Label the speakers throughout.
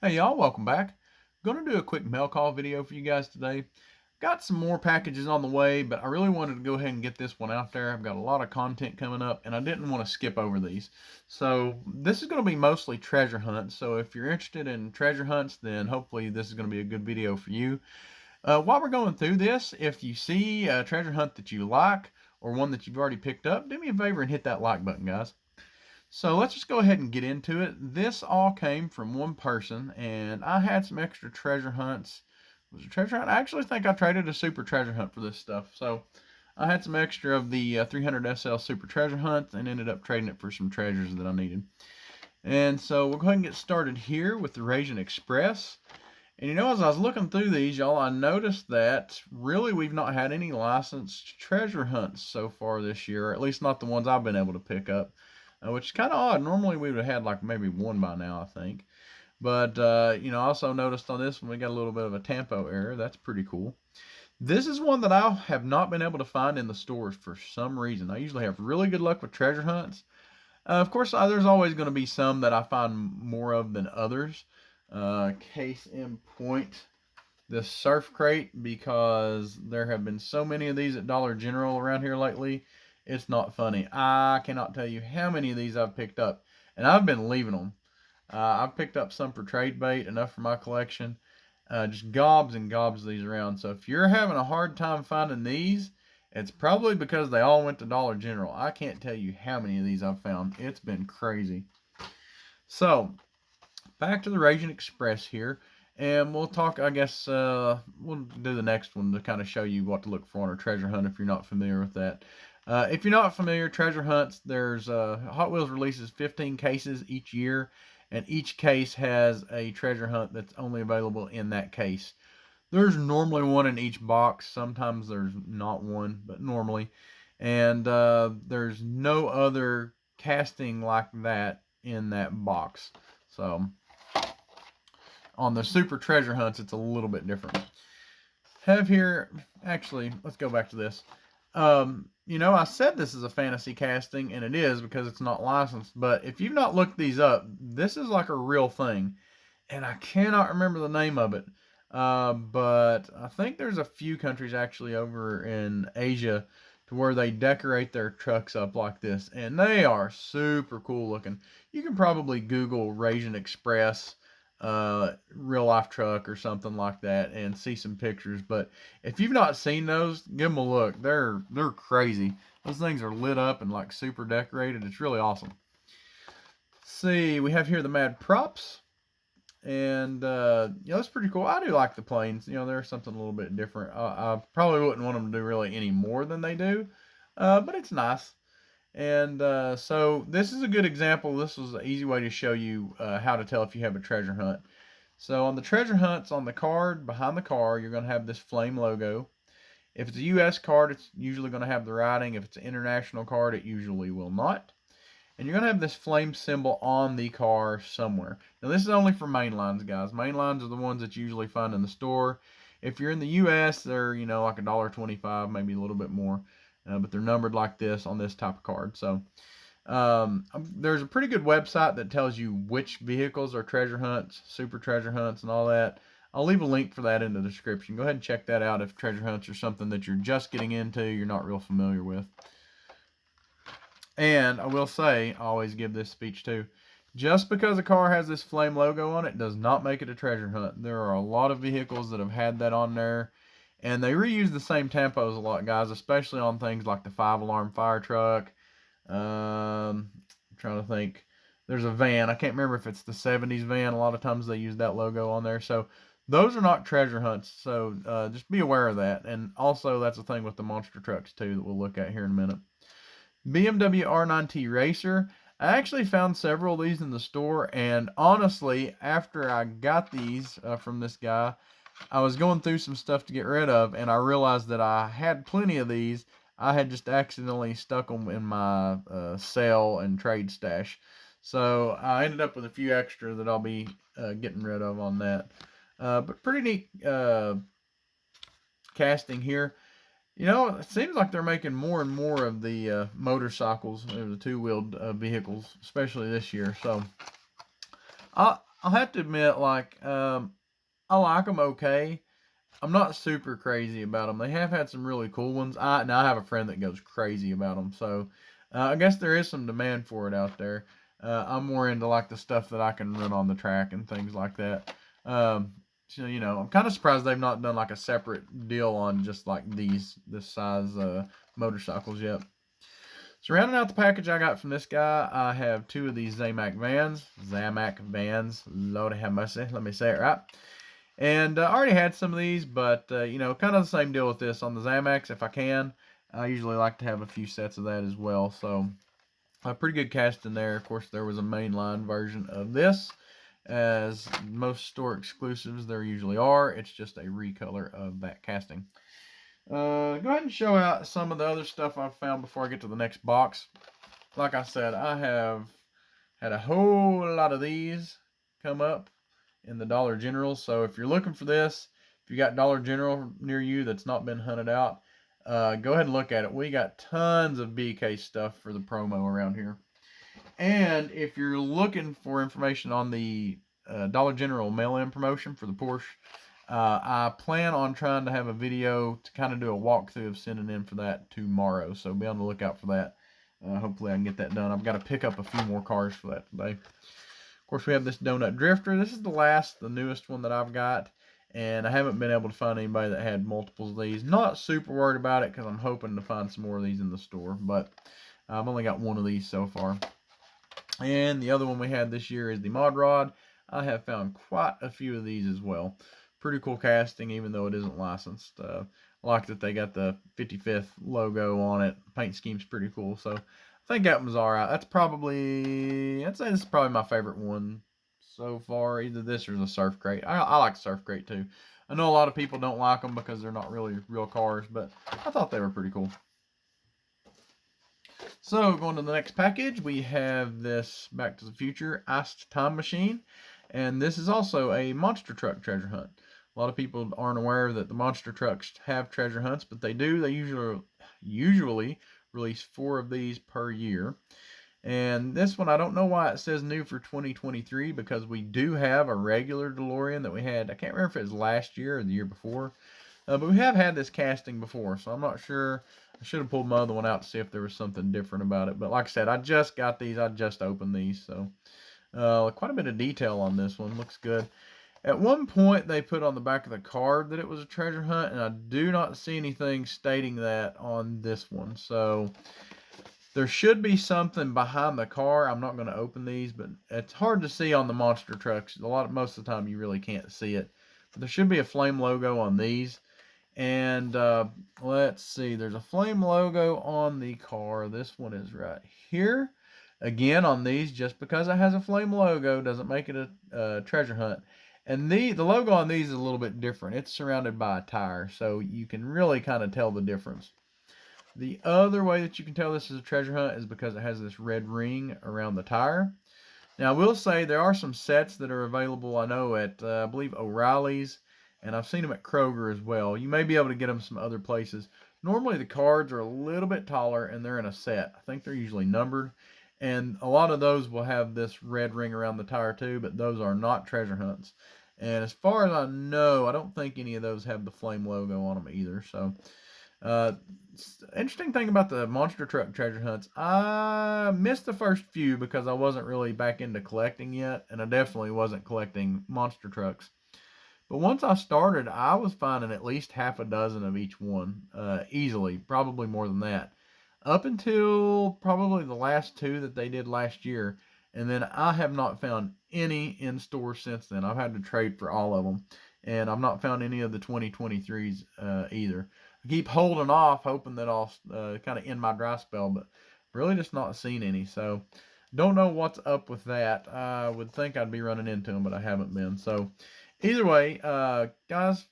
Speaker 1: Hey y'all, welcome back. Gonna do a quick mail call video for you guys today. Got some more packages on the way, but I really wanted to go ahead and get this one out there. I've got a lot of content coming up and I didn't want to skip over these. So this is going to be mostly treasure hunts. So if you're interested in treasure hunts, then hopefully this is going to be a good video for you. While we're going through this, if you see a treasure hunt that you like or one that you've already picked up, do me a favor and hit that like button, guys. So let's just go ahead and get into it. This all came from one person, and I had some extra treasure hunts. Was it a treasure hunt? I actually think I traded a super treasure hunt for this stuff. So I had some extra of the 300 SL super treasure hunt and ended up trading it for some treasures that I needed. And so we'll go ahead and get started here with the Raging Express. And as I was looking through these, y'all, I noticed that really we've not had any licensed treasure hunts so far this year, or at least not the ones I've been able to pick up. Which is kind of odd. Normally we would have had like maybe one by now, I think. But, I also noticed on this one we got a little bit of a tempo error. That's pretty cool. This is one that I have not been able to find in the stores for some reason. I usually have really good luck with treasure hunts. Of course, there's always going to be some that I find more of than others. Case in point, this surf crate, because there have been so many of these at Dollar General around here lately. It's not funny. I cannot tell you how many of these I've picked up, and I've been leaving them. I've picked up some for trade bait, enough for my collection. Just gobs and gobs of these around. So if you're having a hard time finding these, it's probably because they all went to Dollar General. I can't tell you how many of these I've found. It's been crazy. So back to the Raging Express here. And we'll talk, I guess, we'll do the next one to kind of show you what to look for on a treasure hunt if you're not familiar with that. If you're not familiar, treasure hunts, there's Hot Wheels releases 15 cases each year, and each case has a treasure hunt that's only available in that case. There's normally one in each box. Sometimes there's not one, but normally. And there's no other casting like that in that box. So on the super treasure hunts, it's a little bit different. Have here, actually, let's go back to this. I said this is a fantasy casting, and it is because it's not licensed. But if you've not looked these up, this is like a real thing, and I cannot remember the name of it. But I think there's a few countries actually over in Asia to where they decorate their trucks up like this, and they are super cool looking. You can probably Google Raging Express real life truck or something like that and see some pictures. But if you've not seen those, give them a look. They're crazy. Those things are lit up and like super decorated. It's really awesome. Let's see, we have here the Mad Props. And that's pretty cool. I do like the planes. They're something a little bit different. I probably wouldn't want them to do really any more than they do, but it's nice. And so this is a good example. This was an easy way to show you how to tell if you have a treasure hunt. So on the treasure hunts on the card, behind the car, you're going to have this flame logo. If it's a U.S. card, it's usually going to have the writing. If it's an international card, it usually will not. And you're going to have this flame symbol on the car somewhere. Now this is only for main lines, guys. Main lines are the ones that you usually find in the store. If you're in the U.S., they're, like $1.25, maybe a little bit more. But they're numbered like this on this type of card. So there's a pretty good website that tells you which vehicles are treasure hunts, super treasure hunts, and all that. I'll leave a link for that in the description. Go ahead and check that out if treasure hunts are something that you're just getting into, you're not real familiar with. And I will say, I always give this speech too, just because a car has this flame logo on it does not make it a treasure hunt. There are a lot of vehicles that have had that on there. And they reuse the same tampos a lot, guys, especially on things like the 5-alarm fire truck. I'm trying to think. There's a van. I can't remember if it's the 70s van. A lot of times they use that logo on there. So those are not treasure hunts. So just be aware of that. And also that's the thing with the monster trucks, too, that we'll look at here in a minute. BMW R9T Racer. I actually found several of these in the store. And honestly, after I got these from this guy, I was going through some stuff to get rid of, and I realized that I had plenty of these. I had just accidentally stuck them in my sale and trade stash. So I ended up with a few extra that I'll be getting rid of on that. But pretty neat casting here. It seems like they're making more and more of the motorcycles, the two-wheeled vehicles, especially this year. So I'll have to admit, like, I like them okay. I'm not super crazy about them. They have had some really cool ones. Now I have a friend that goes crazy about them, so I guess there is some demand for it out there. I'm more into like the stuff that I can run on the track and things like that. So I'm kind of surprised they've not done like a separate deal on just like this size motorcycles yet. So rounding out the package I got from this guy, I have two of these Zamac vans. Lord have mercy, let me say it right. And I already had some of these, but kind of the same deal with this on the zamacs. If I can, I usually like to have a few sets of that as well. So a pretty good casting there. Of course, there was a mainline version of this, as most store exclusives there usually are. It's just a recolor of that casting. Go ahead and show out some of the other stuff I've found before I get to the next box. Like I said, I have had a whole lot of these come up in the Dollar General. So if you're looking for this, if you got Dollar General near you that's not been hunted out, go ahead and look at it. We got tons of BK stuff for the promo around here. And if you're looking for information on the Dollar General mail-in promotion for the Porsche, I plan on trying to have a video to kind of do a walkthrough of sending in for that tomorrow. So be on the lookout for that. Hopefully I can get that done. I've got to pick up a few more cars for that today. Of course, we have this Donut Drifter. This is the newest one that I've got. And I haven't been able to find anybody that had multiples of these. Not super worried about it because I'm hoping to find some more of these in the store. But I've only got one of these so far. And the other one we had this year is the Mod Rod. I have found quite a few of these as well. Pretty cool casting, even though it isn't licensed. I like that they got the 55th logo on it. Paint scheme's pretty cool. So I think that one's alright. I'd say this is probably my favorite one so far. Either this or the Surf Crate. I like Surf Crate too. I know a lot of people don't like them because they're not really real cars, but I thought they were pretty cool. So going to the next package, we have this Back to the Future Iced Time Machine. And this is also a monster truck treasure hunt. A lot of people aren't aware that the monster trucks have treasure hunts, but they do. They usually release 4 of these per year. And this one, I don't know why it says new for 2023, because we do have a regular DeLorean that we had. I can't remember if it was last year or the year before. But we have had this casting before, so I'm not sure. I should have pulled my other one out to see if there was something different about it. But like I said, I just got these. I just opened these. So quite a bit of detail on this one. Looks good. At one point, they put on the back of the card that it was a treasure hunt, and I do not see anything stating that on this one. So there should be something behind the car. I'm not going to open these, but it's hard to see on the monster trucks. Most of the time, you really can't see it. But there should be a flame logo on these. And let's see, there's a flame logo on the car. This one is right here. Again, on these, just because it has a flame logo doesn't make it a treasure hunt. And the logo on these is a little bit different. It's surrounded by a tire, so you can really kind of tell the difference. The other way that you can tell this is a treasure hunt is because it has this red ring around the tire. Now, I will say there are some sets that are available, I know, at, I believe, O'Reilly's, and I've seen them at Kroger as well. You may be able to get them some other places. Normally, the cards are a little bit taller, and they're in a set. I think they're usually numbered, and a lot of those will have this red ring around the tire too, but those are not treasure hunts. And as far as I know, I don't think any of those have the flame logo on them either. So interesting thing about the monster truck treasure hunts, I missed the first few because I wasn't really back into collecting yet, and I definitely wasn't collecting monster trucks. But once I started, I was finding at least half a dozen of each one, easily, probably more than that, up until probably the last 2 that they did last year. And then I have not found any in stores since then. I've had to trade for all of them, and I've not found any of the 2023s either. I keep holding off, hoping that I'll kind of end my dry spell, but really just not seen any. So don't know what's up with that. I would think I'd be running into them, but I haven't been. So either way, guys,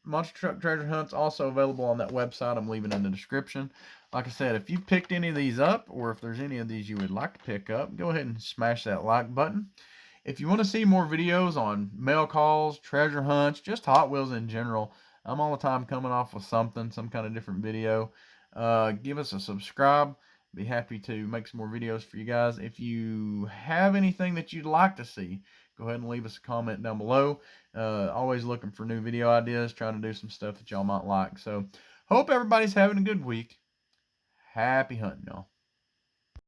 Speaker 1: Monster Truck Treasure Hunt's also available on that website I'm leaving in the description. Like I said, if you've picked any of these up, or if there's any of these you would like to pick up, go ahead and smash that like button. If you want to see more videos on mail calls, treasure hunts, just Hot Wheels in general, I'm all the time coming off with something, some kind of different video. Give us a subscribe. Be happy to make some more videos for you guys. If you have anything that you'd like to see, go ahead and leave us a comment down below. Always looking for new video ideas, trying to do some stuff that y'all might like. So hope everybody's having a good week. Happy hunting, y'all.